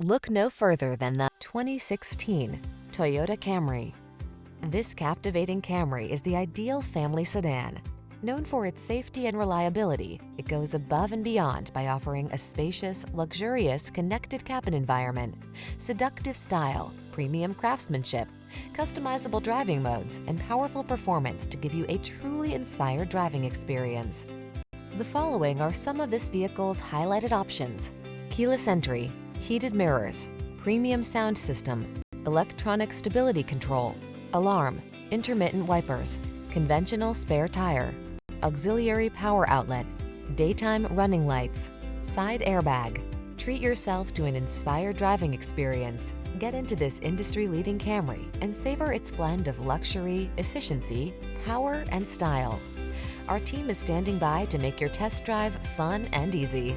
Look no further than the 2016 Toyota Camry. This captivating Camry is the ideal family sedan. Known for its safety and reliability, it goes above and beyond by offering a spacious, luxurious, connected cabin environment, seductive style, premium craftsmanship, customizable driving modes, and powerful performance to give you a truly inspired driving experience. The following are some of this vehicle's highlighted options: keyless entry, heated mirrors, premium sound system, electronic stability control, alarm, intermittent wipers, conventional spare tire, auxiliary power outlet, daytime running lights, side airbag. Treat yourself to an inspired driving experience. Get into this industry-leading Camry and savor its blend of luxury, efficiency, power, and style. Our team is standing by to make your test drive fun and easy.